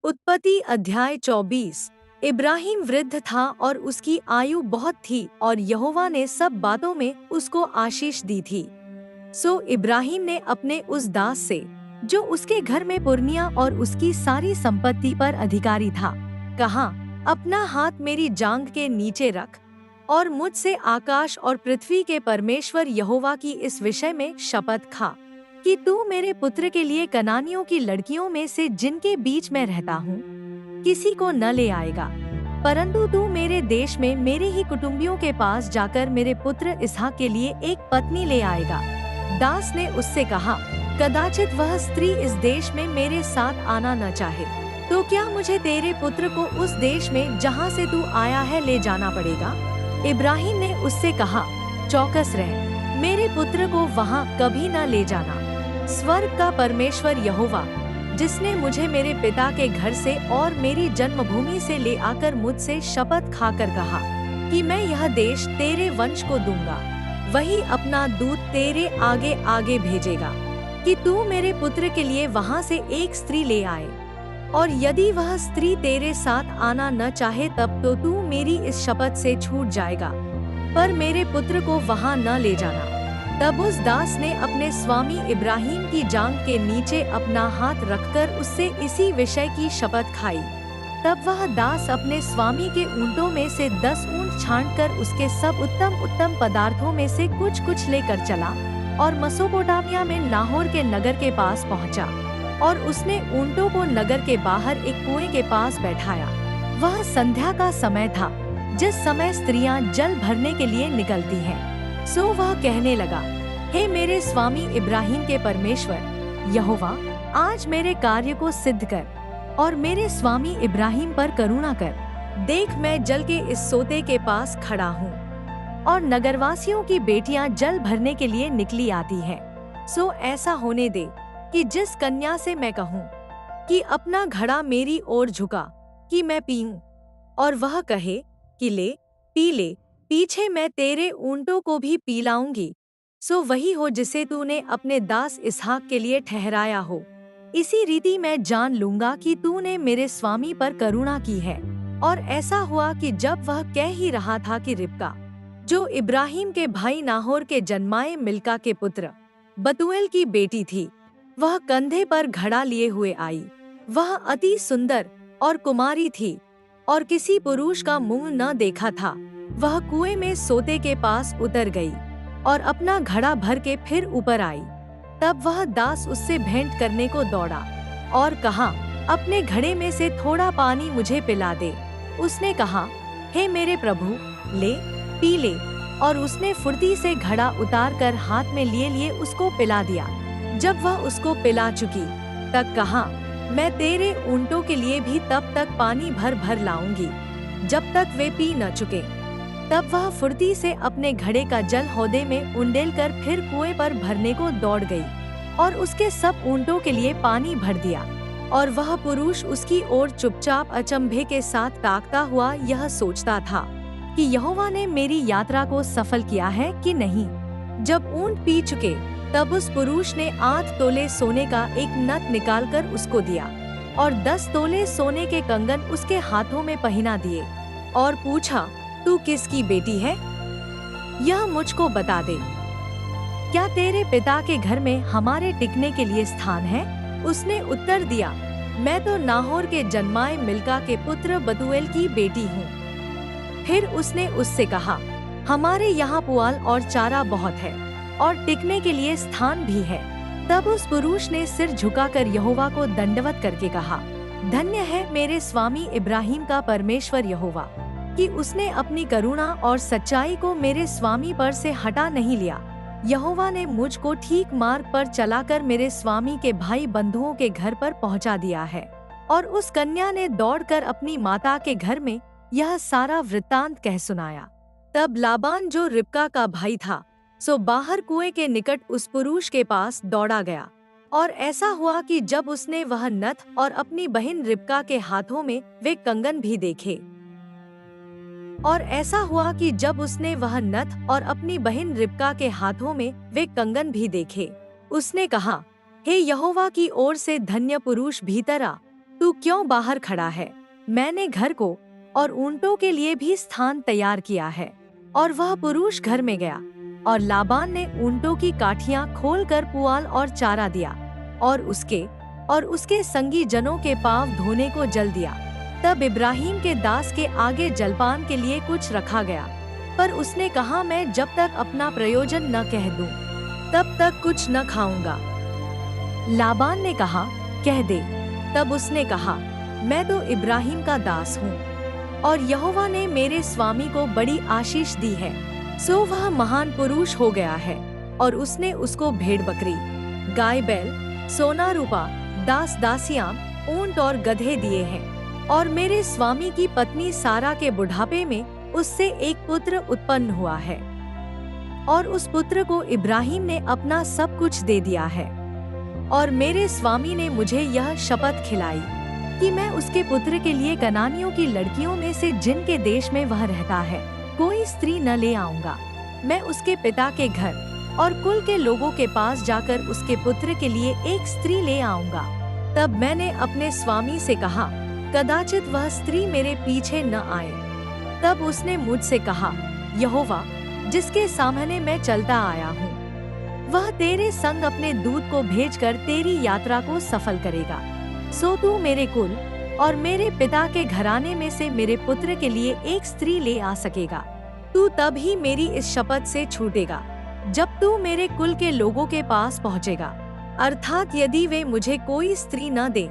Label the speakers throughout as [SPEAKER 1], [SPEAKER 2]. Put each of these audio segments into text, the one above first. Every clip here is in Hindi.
[SPEAKER 1] उत्पत्ति अध्याय 24। इब्राहिम वृद्ध था और उसकी आयु बहुत थी और यहोवा ने सब बातों में उसको आशीष दी थी। सो इब्राहिम ने अपने उस दास से, जो उसके घर में पुरनिया और उसकी सारी संपत्ति पर अधिकारी था, कहा, अपना हाथ मेरी जांघ के नीचे रख और मुझसे आकाश और पृथ्वी के परमेश्वर यहोवा की इस विषय में शपथ खा कि तू मेरे पुत्र के लिए कनानियों की लड़कियों में से जिनके बीच में रहता हूँ किसी को न ले आएगा, परंतु तू मेरे देश में मेरे ही कुटुंबियों के पास जाकर मेरे पुत्र इसहाक के लिए एक पत्नी ले आएगा। दास ने उससे कहा, कदाचित वह स्त्री इस देश में मेरे साथ आना न चाहे, तो क्या मुझे तेरे पुत्र को उस देश में जहाँ से तू आया है ले जाना पड़ेगा? इब्राहिम ने उससे कहा, चौकस रह, मेरे पुत्र को वहाँ कभी न ले जाना। स्वर्ग का परमेश्वर यहोवा, जिसने मुझे मेरे पिता के घर से और मेरी जन्मभूमि से ले आकर मुझसे शपथ खाकर कहा कि मैं यह देश तेरे वंश को दूंगा, वही अपना दूत तेरे आगे आगे भेजेगा कि तू मेरे पुत्र के लिए वहाँ से एक स्त्री ले आए। और यदि वह स्त्री तेरे साथ आना न चाहे तब तो तू मेरी इस शपथ से छूट जाएगा, पर मेरे पुत्र को वहाँ न ले जाना। तब उस दास ने अपने स्वामी इब्राहिम की जांघ के नीचे अपना हाथ रखकर उससे इसी विषय की शपथ खाई। तब वह दास अपने स्वामी के ऊँटों में से 10 ऊँट छांटकर उसके सब उत्तम उत्तम पदार्थों में से कुछ कुछ लेकर चला और मसोपोटामिया में नाहोर के नगर के पास पहुंचा। और उसने ऊँटों को नगर के बाहर एक कुएं के पास बैठाया। वह संध्या का समय था, जिस समय स्त्रियां जल भरने के लिए निकलती हैं। सो वह कहने लगा, हे मेरे स्वामी इब्राहिम के परमेश्वर यहोवा, आज मेरे कार्य को सिद्ध कर और मेरे स्वामी इब्राहिम पर करुणा कर। देख, मैं जल के इस सोते के पास खड़ा हूँ और नगरवासियों की बेटियां जल भरने के लिए निकली आती हैं। सो ऐसा होने दे कि जिस कन्या से मैं कहूँ कि अपना घड़ा मेरी ओर झुका कि मैं पीऊँ, और वह कहे कि ले पी ले, पीछे मैं तेरे ऊँटों को भी पिलाऊंगी, सो वही हो जिसे तूने अपने दास इसहाक के लिए ठहराया हो। इसी रीति मैं जान लूंगा कि तूने मेरे स्वामी पर करुणा की है। और ऐसा हुआ कि जब वह कह ही रहा था कि रिबका, जो इब्राहिम के भाई नाहोर के जन्माए मिल्का के पुत्र बतूएल की बेटी थी, वह कंधे पर घड़ा लिए हुए आई। वह अति सुंदर और कुमारी थी और किसी पुरुष का मुंह न देखा था। वह कुएं में सोते के पास उतर गई और अपना घड़ा भर के फिर ऊपर आई। तब वह दास उससे भेंट करने को दौड़ा और कहा, अपने घड़े में से थोड़ा पानी मुझे पिला दे। उसने कहा, हे मेरे प्रभु, ले पी ले। और उसने फुर्ती से घड़ा उतार कर हाथ में लिए लिए उसको पिला दिया। जब वह उसको पिला चुकी तब कहा, मैं तेरे ऊँटों के लिए भी तब तक पानी भर भर लाऊंगी जब तक वे पी न चुके। तब वह फुर्ती से अपने घड़े का जल हौदे में उंडेल कर फिर कुएं पर भरने को दौड़ गई और उसके सब ऊँटों के लिए पानी भर दिया। और वह पुरुष उसकी ओर चुपचाप अचंभे के साथ ताकता हुआ यह सोचता था कि यहोवा ने मेरी यात्रा को सफल किया है कि नहीं। जब ऊँट पी चुके तब उस पुरुष ने 8 तोले सोने का एक नत निकालकर उसको दिया और 10 तोले सोने के कंगन उसके हाथों में पहना दिए और पूछा, तू किसकी बेटी है? यह मुझको बता दे। क्या तेरे पिता के घर में हमारे टिकने के लिए स्थान है? उसने उत्तर दिया, मैं तो नाहोर के जन्माए मिल्का के पुत्र बतूएल की बेटी हूँ। फिर उसने उससे कहा, हमारे यहाँ पुआल और चारा बहुत है और टिकने के लिए स्थान भी है। तब उस पुरुष ने सिर झुकाकर यहोवा को दंडवत करके कहा, धन्य है मेरे स्वामी इब्राहिम का परमेश्वर यहोवा कि उसने अपनी करुणा और सच्चाई को मेरे स्वामी पर से हटा नहीं लिया। यहोवा ने मुझको ठीक मार्ग पर चलाकर मेरे स्वामी के भाई बंधुओं के घर पर पहुंचा दिया है। और उस कन्या ने दौड़कर अपनी माता के घर में यह सारा वृत्तांत कह सुनाया। तब लाबान, जो रिबका का भाई था, सो बाहर कुएं के निकट उस पुरुष के पास दौड़ा गया। और ऐसा हुआ कि जब उसने वह नथ और अपनी बहन रिबका के हाथों में वे कंगन भी देखे, और ऐसा हुआ कि जब उसने वह नथ और अपनी बहन रिबका के हाथों में वे कंगन भी देखे, उसने कहा, हे यहोवा की ओर से धन्य पुरुष भीतर आ, तू क्यों बाहर खड़ा है? मैंने घर को और ऊंटों के लिए भी स्थान तैयार किया है। और वह पुरुष घर में गया, और लाबान ने ऊंटों की काठियां खोलकर पुआल और चारा दिया, और उसके संगी जनों के पांव धोने को जल दिया। तब इब्राहिम के दास के आगे जलपान के लिए कुछ रखा गया, पर उसने कहा, मैं जब तक अपना प्रयोजन न कह दूं, तब तक कुछ न खाऊंगा। लाबान ने कहा, कह दे। तब उसने कहा, मैं तो इब्राहिम का दास हूँ, और यहोवा ने मेरे स्वामी को बड़ी आशीष दी है, सो वह महान पुरुष हो गया है। और उसने उसको भेड़ बकरी, गाय बैल, सोना रूपा, दास दासियां, ऊंट और गधे दिए हैं। और मेरे स्वामी की पत्नी सारा के बुढ़ापे में उससे एक पुत्र उत्पन्न हुआ है, और उस पुत्र को इब्राहिम ने अपना सब कुछ दे दिया है। और मेरे स्वामी ने मुझे यह शपथ खिलाई कि मैं उसके पुत्र के लिए कनानियों की लड़कियों में से जिनके देश में वह रहता है कोई स्त्री न ले आऊंगा। मैं उसके पिता के घर और कुल के लोगों के पास जाकर उसके पुत्र के लिए एक स्त्री ले आऊंगा। तब मैंने अपने स्वामी से कहा, कदाचित वह स्त्री मेरे पीछे न आए। तब उसने मुझसे कहा, यहोवा जिसके सामने मैं चलता आया हूँ, वह तेरे संग अपने दूत को भेजकर तेरी यात्रा को सफल करेगा। सो तू मेरे कुल और मेरे पिता के घराने में से मेरे पुत्र के लिए एक स्त्री ले आ सकेगा। तू तब ही मेरी इस शपथ से छूटेगा जब तू मेरे कुल के लोगों के पास पहुँचेगा, अर्थात यदि वे मुझे कोई स्त्री न दे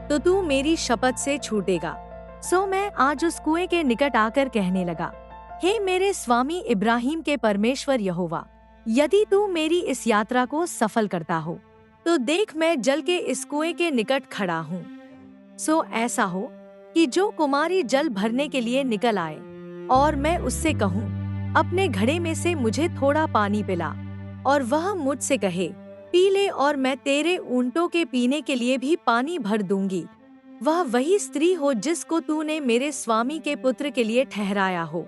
[SPEAKER 1] तो तू मेरी शपथ से छूटेगा। सो मैं आज उस कुएं के निकट आकर कहने लगा, हे मेरे स्वामी इब्राहिम के परमेश्वर यहोवा, यदि तू मेरी इस यात्रा को सफल करता हो तो देख, मैं जल के इस कुएं के निकट खड़ा हूँ। सो ऐसा हो कि जो कुमारी जल भरने के लिए निकल आए और मैं उससे कहूँ, अपने घड़े में से मुझे थोड़ा पानी पिला, और वह मुझसे कहे, पी ले, और मैं तेरे ऊंटों के पीने के लिए भी पानी भर दूंगी, वह वही स्त्री हो जिसको तूने मेरे स्वामी के पुत्र के लिए ठहराया हो।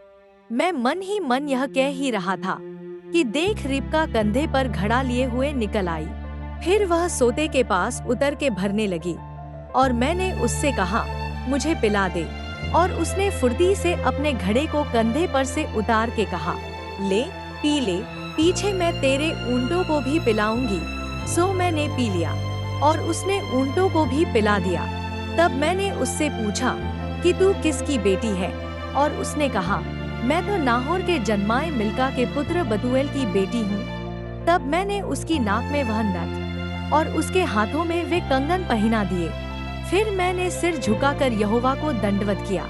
[SPEAKER 1] मैं मन ही मन यह कह ही रहा था कि देख, रिबका कंधे पर घड़ा लिए हुए निकल आई। फिर वह सोते के पास उतर के भरने लगी, और मैंने उससे कहा, मुझे पिला दे। और उसने फुर्ती से अपने घड़े को कंधे पर से उतार के कहा, ले, पी ले, पीछे मैं तेरे ऊंटों को भी पिलाऊंगी। सो मैंने पी लिया, और उसने ऊंटों को भी पिला दिया। तब मैंने उससे पूछा कि तू किसकी बेटी है? और उसने कहा, मैं तो नाहोर के जन्माए मिल्का के पुत्र बतूएल की बेटी हूँ। तब मैंने उसकी नाक में वह नथ और उसके हाथों में वे कंगन पहना दिए। फिर मैंने सिर झुकाकर यहोवा को दंडवत किया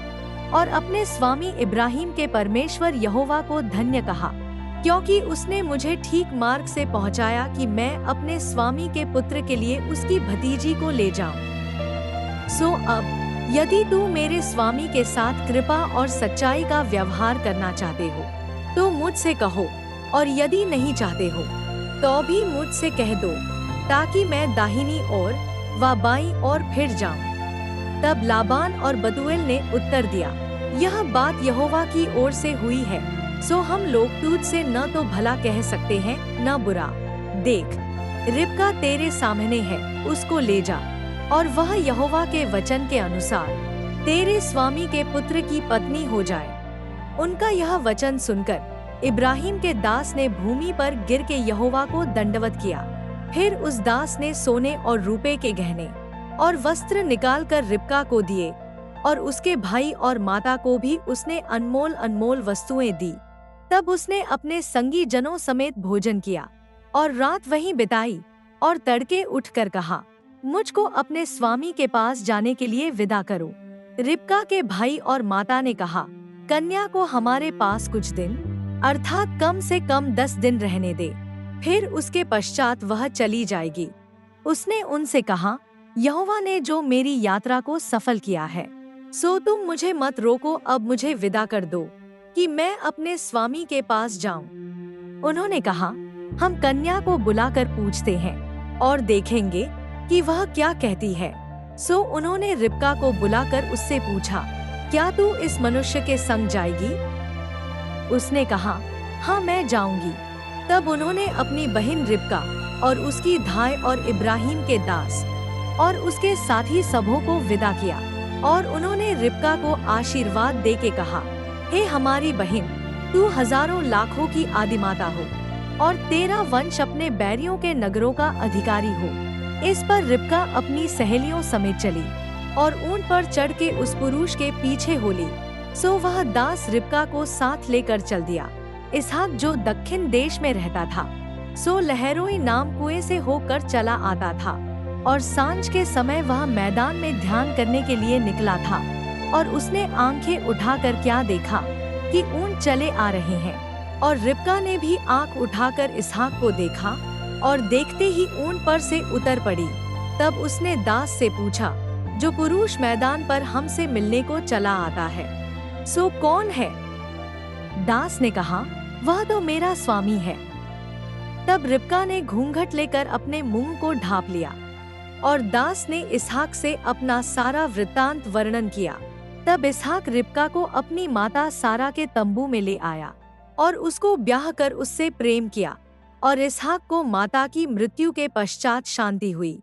[SPEAKER 1] और अपने स्वामी इब्राहिम के परमेश्वर यहोवा को धन्य कहा, क्योंकि उसने मुझे ठीक मार्ग से पहुंचाया कि मैं अपने स्वामी के पुत्र के लिए उसकी भतीजी को ले जाऊं। सो अब यदि तू मेरे स्वामी के साथ कृपा और सच्चाई का व्यवहार करना चाहते हो तो मुझसे कहो, और यदि नहीं चाहते हो तो भी मुझसे कह दो, ताकि मैं दाहिनी ओर व बाईं ओर फिर जाऊं। तब लाबान और बतूएल ने उत्तर दिया, यह बात यहोवा की ओर से हुई है, सो हम लोग तुझसे न तो भला कह सकते हैं न बुरा। देख, रिबका तेरे सामने है, उसको ले जा, और वह यहोवा के वचन के अनुसार तेरे स्वामी के पुत्र की पत्नी हो जाए। उनका यह वचन सुनकर इब्राहिम के दास ने भूमि पर गिर के यहोवा को दंडवत किया। फिर उस दास ने सोने और रूपे के गहने और वस्त्र निकालकर रिबका को दिए, और उसके भाई और माता को भी उसने अनमोल अनमोल वस्तुएं दी। तब उसने अपने संगी जनों समेत भोजन किया और रात वहीं बिताई, और तड़के उठकर कहा, मुझको अपने स्वामी के पास जाने के लिए विदा करो। रिबका के भाई और माता ने कहा, कन्या को हमारे पास कुछ दिन, अर्थात कम से कम 10 दिन रहने दे, फिर उसके पश्चात वह चली जाएगी। उसने उनसे कहा, यहोवा ने जो मेरी यात्रा को सफल किया है, सो तुम मुझे मत रोको, अब मुझे विदा कर दो कि मैं अपने स्वामी के पास जाऊं। उन्होंने कहा, हम कन्या को बुलाकर पूछते हैं और देखेंगे कि वह क्या कहती है। सो उन्होंने रिबका को बुलाकर उससे पूछा, क्या तू इस मनुष्य के संग जाएगी? उसने कहा, हाँ, मैं जाऊंगी। तब उन्होंने अपनी बहन रिबका और उसकी धाय और इब्राहिम के दास और उसके साथी सबों को विदा किया। और उन्होंने रिबका को आशीर्वाद देके कहा, हे हमारी बहन, तू हजारों लाखों की आदिमाता हो और तेरा वंश अपने बैरियों के नगरों का अधिकारी हो। इस पर रिबका अपनी सहेलियों समेत चली और ऊंट पर चढ़ के उस पुरुष के पीछे हो ली। सो वह दास रिबका को साथ लेकर चल दिया। इसहाक जो दक्षिण देश में रहता था, सो लहरोई नाम कुएं से होकर चला आता था और सांझ के समय वह मैदान में ध्यान करने के लिए निकला था। और उसने आंखें उठाकर क्या देखा कि ऊंट चले आ रहे हैं। और रिबका ने भी आंख उठाकर इसहाक को देखा और देखते ही ऊंट पर से उतर पड़ी। तब उसने दास से पूछा, जो पुरुष मैदान पर हमसे मिलने को चला आता है, सो कौन है? दास ने कहा, वह तो मेरा स्वामी है। तब रिबका ने घूंघट लेकर अपने मुंह को ढांप लिया और दास ने इसहाक से अपना सारा वृत्तांत वर्णन किया। तब इसहाक रिबका को अपनी माता सारा के तंबू में ले आया और उसको ब्याह कर उससे प्रेम किया। और इसहाक को माता की मृत्यु के पश्चात शांति हुई।